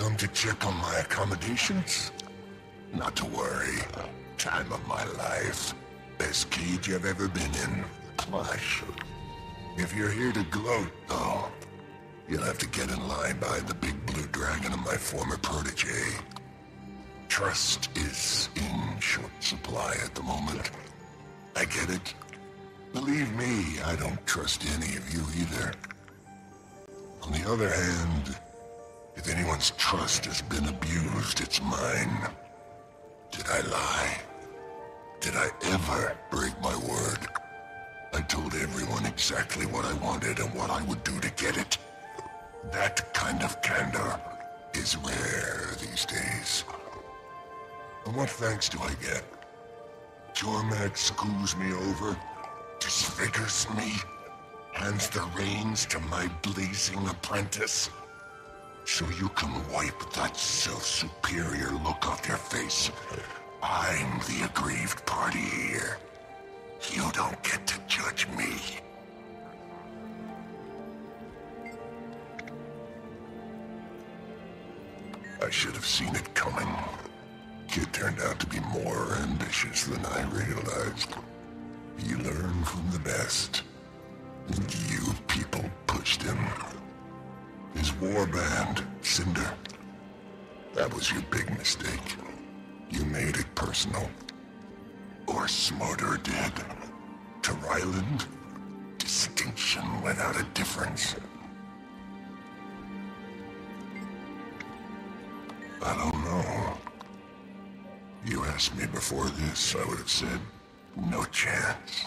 Come to check on my accommodations? Not to worry. Time of my life. Best cage I've ever been in. Plush. If you're here to gloat, though, you'll have to get in line behind the big blue dragon of my former protege. Trust is in short supply at the moment. I get it. Believe me, I don't trust any of you either. On the other hand, if anyone's trust has been abused, it's mine. Did I lie? Did I ever break my word? I told everyone exactly what I wanted and what I would do to get it. That kind of candor is rare these days. And what thanks do I get? Jormag screws me over, disfigures me, hands the reins to my blazing apprentice. So you can wipe that self-superior look off your face. I'm the aggrieved party here. You don't get to judge me. I should have seen it coming. Kid turned out to be more ambitious than I realized. He learned from the best. And you people pushed him. His warband, Cinder. That was your big mistake. You made it personal. Or smarter dead. To Ryland, distinction without a difference. I don't know. You asked me before this, I would have said, no chance.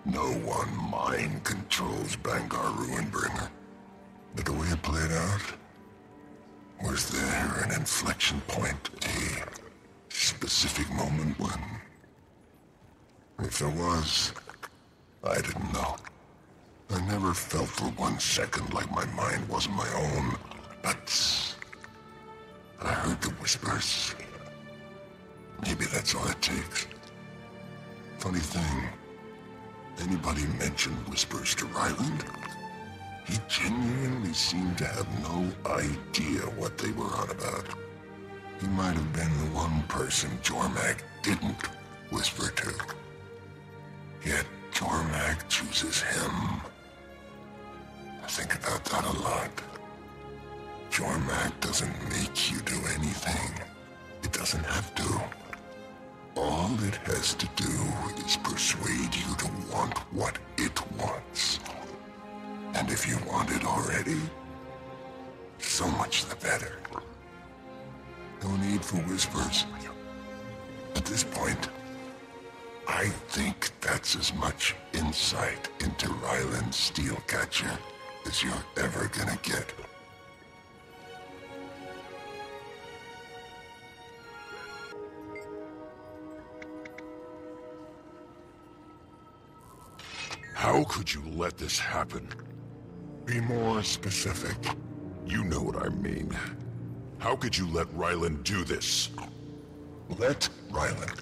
No one mind controls Bangar Ruinbringer. But the way it played out, was there an inflection point, a specific moment when... If there was, I didn't know. I never felt for 1 second like my mind wasn't my own, but... I heard the whispers. Maybe that's all it takes. Funny thing, anybody mentioned whispers to Ryland? He genuinely seemed to have no idea what they were on about. He might have been the one person Jormag didn't whisper to. Yet Jormag chooses him. I think about that a lot. Jormag doesn't make you do anything. It doesn't have to. All it has to do is persuade you to want what it wants. And if you want it already, so much the better. No need for whispers. At this point, I think that's as much insight into Ryland's Steelcatcher as you're ever gonna get. How could you let this happen? Be more specific. You know what I mean. How could you let Ryland do this? Let Ryland.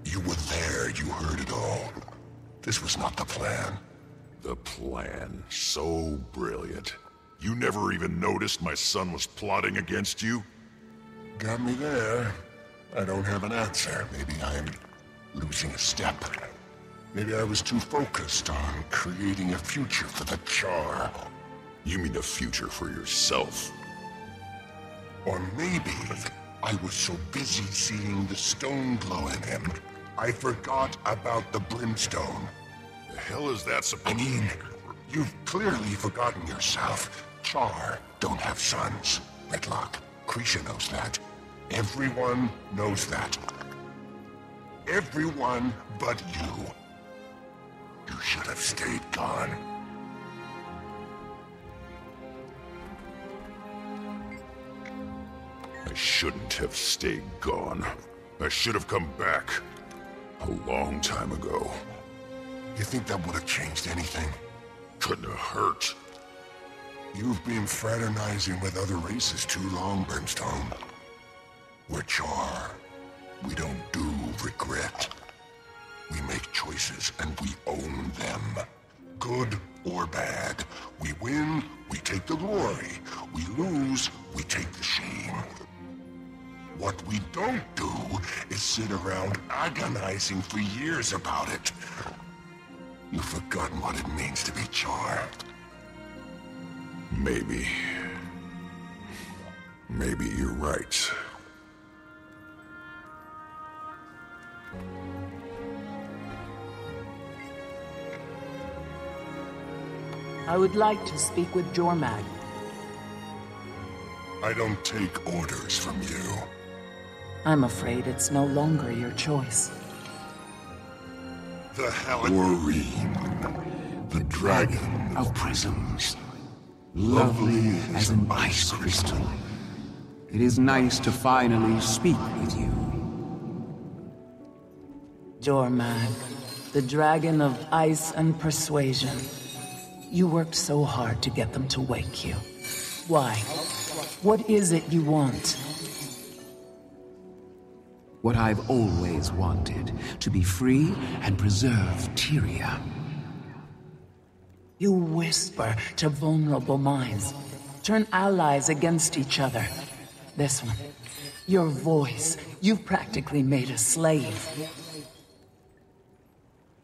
You were there, you heard it all. This was not the plan. The plan. So brilliant. You never even noticed my son was plotting against you? Got me there. I don't have an answer. Maybe I'm losing a step. Maybe I was too focused on creating a future for the Char. You mean a future for yourself? Or maybe I was so busy seeing the stone glow in him, I forgot about the brimstone. The hell is that supposed I mean, you've clearly forgotten yourself. Char don't have sons. Redlock, Krisha knows that. Everyone knows that. Everyone but you. You should have stayed gone. I shouldn't have stayed gone. I should have come back. A long time ago. You think that would have changed anything? Couldn't have hurt. You've been fraternizing with other races too long, Brimstone. We're Char. We don't do regret. We make choices and we own them. Good or bad. We win, we take the glory. We lose, we take the shame. What we don't do is sit around agonizing for years about it. You've forgotten what it means to be charmed. Maybe. Maybe you're right. I would like to speak with Jormag. I don't take orders from you. I'm afraid it's no longer your choice. The Helorine, the dragon of prisms. Lovely as an ice crystal. It is nice to finally speak with you. Jormag, the dragon of ice and persuasion. You worked so hard to get them to wake you. Why? What is it you want? What I've always wanted, to be free and preserve Tyria. You whisper to vulnerable minds, turn allies against each other. This one, your voice, you've practically made a slave.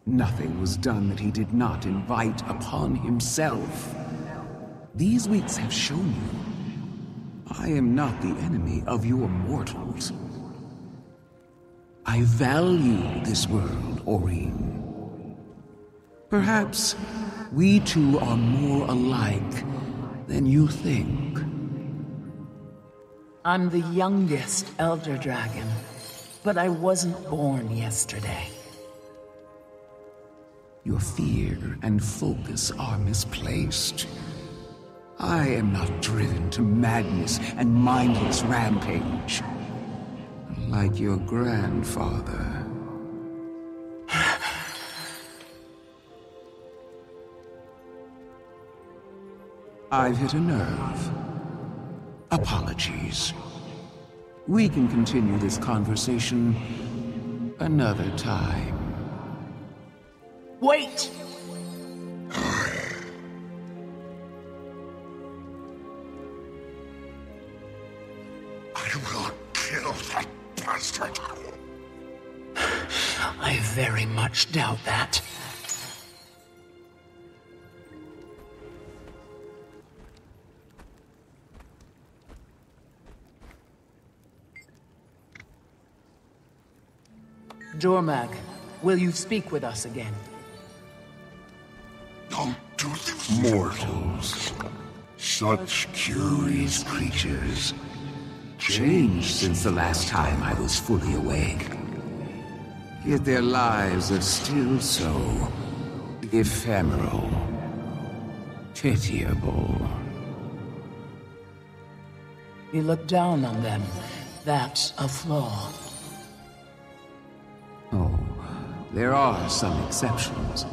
Nothing was done that he did not invite upon himself. These weeks have shown you, I am not the enemy of your mortals. I value this world, Aurene. Perhaps we two are more alike than you think. I'm the youngest Elder Dragon, but I wasn't born yesterday. Your fear and focus are misplaced. I am not driven to madness and mindless rampage, like your grandfather. I've hit a nerve. Apologies. We can continue this conversation another time. Wait! I will kill that bastard. I very much doubt that. Jormag, will you speak with us again? Don't do this. Mortals. Such curious creatures. Changed since the last time I was fully awake. Yet their lives are still so ephemeral, pitiable. You look down on them. That's a flaw. Oh, there are some exceptions.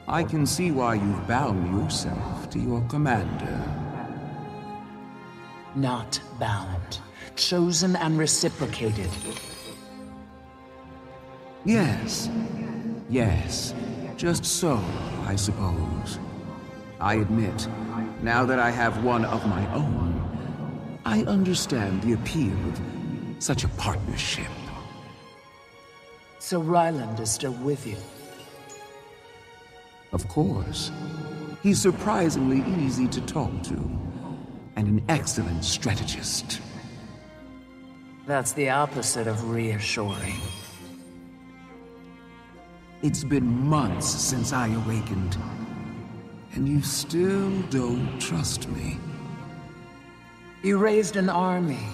I can see why you've bound yourself to your commander. Not bound. Chosen and reciprocated. Yes. Yes. Just so, I suppose. I admit, now that I have one of my own, I understand the appeal of such a partnership. So Ryland is still with you? Of course. He's surprisingly easy to talk to, and an excellent strategist. That's the opposite of reassuring. It's been months since I awakened, and you still don't trust me. You raised an army.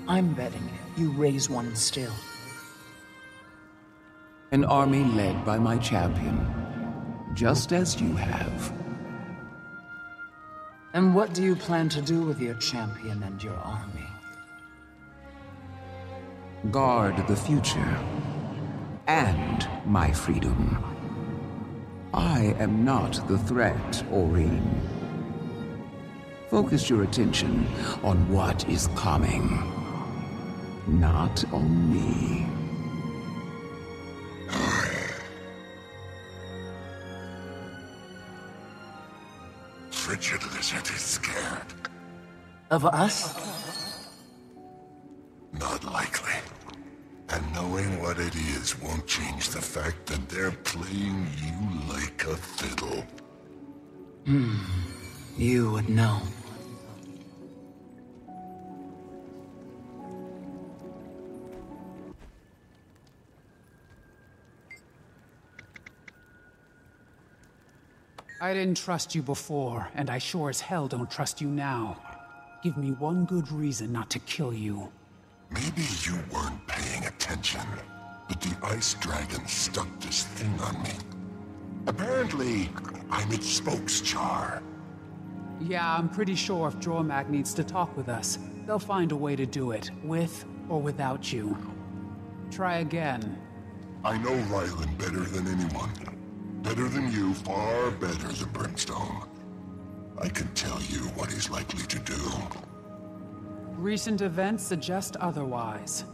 I'm betting you raise one still. An army led by my champion, just as you have. And what do you plan to do with your champion and your army? Guard the future, and my freedom. I am not the threat, Aurene. Focus your attention on what is coming, not on me. Frigid lizard is scared. Of us? Knowing what it is won't change the fact that they're playing you like a fiddle. You would know. I didn't trust you before, and I sure as hell don't trust you now. Give me one good reason not to kill you. Maybe you weren't paying attention, but the ice dragon stuck this thing on me. Apparently, I'm its spokeschar. Yeah, I'm pretty sure if Jormag needs to talk with us, they'll find a way to do it, with or without you. Try again. I know Rylan better than anyone. Better than you, far better than Brimstone. I can tell you what he's likely to do. Recent events suggest otherwise.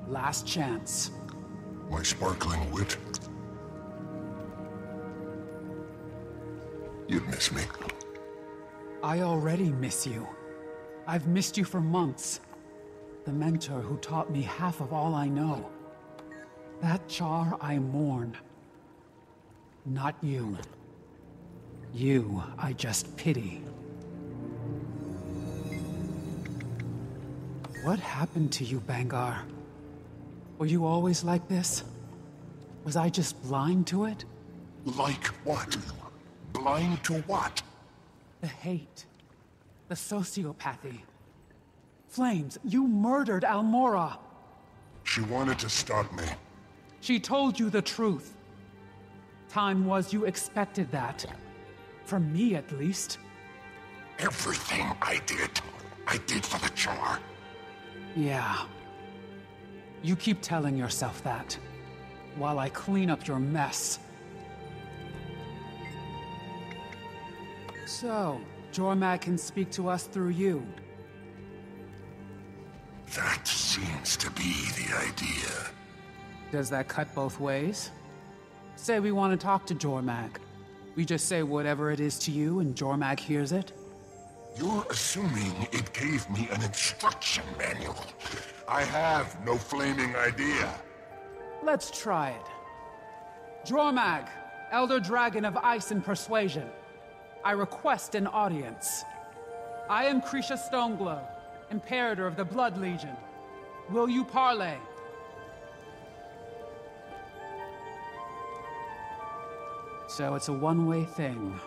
Last chance. My sparkling wit. You'd miss me. I already miss you. I've missed you for months. The mentor who taught me half of all I know. That Char I mourn. Not you. You, I just pity. What happened to you, Bangar? Were you always like this? Was I just blind to it? Like what? Blind to what? The hate. The sociopathy. Flames, you murdered Almora! She wanted to stop me. She told you the truth. Time was you expected that. From me, at least. Everything I did for the Char. Yeah. You keep telling yourself that, while I clean up your mess. So, Jormag can speak to us through you. That seems to be the idea. Does that cut both ways? Say we want to talk to Jormag. We just say whatever it is to you and Jormag hears it? You're assuming it gave me an instruction manual. I have no flaming idea. Let's try it. Jormag, Elder Dragon of Ice and Persuasion. I request an audience. I am Krisha Stoneglow, Imperator of the Blood Legion. Will you parley? So it's a one-way thing.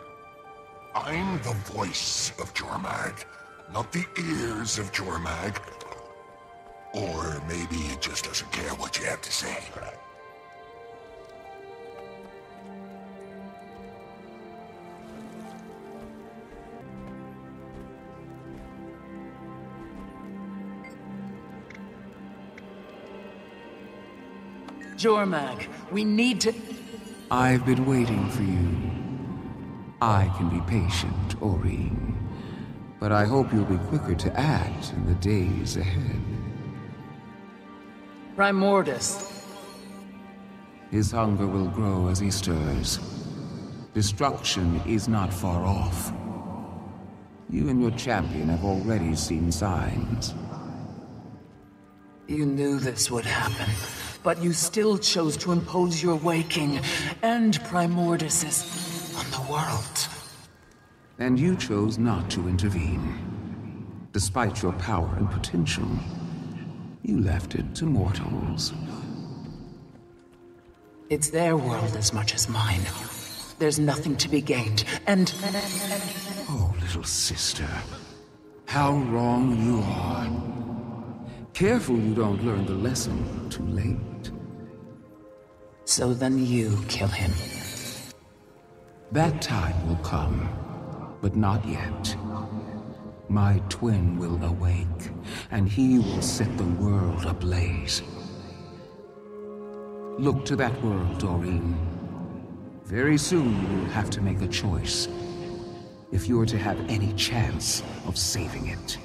I'm the voice of Jormag, not the ears of Jormag. Or maybe it just doesn't care what you have to say. Jormag, we need to... I've been waiting for you. I can be patient, Aurene. But I hope you'll be quicker to act in the days ahead. Primordus. His hunger will grow as he stirs. Destruction is not far off. You and your champion have already seen signs. You knew this would happen, but you still chose to impose your waking and Primordus's on the world. And you chose not to intervene. Despite your power and potential, you left it to mortals. It's their world as much as mine. There's nothing to be gained, and... Oh, little sister. How wrong you are. Careful you don't learn the lesson too late. So then you kill him. That time will come, but not yet. My twin will awake, and he will set the world ablaze. Look to that world, Doreen. Very soon you will have to make a choice, if you are to have any chance of saving it.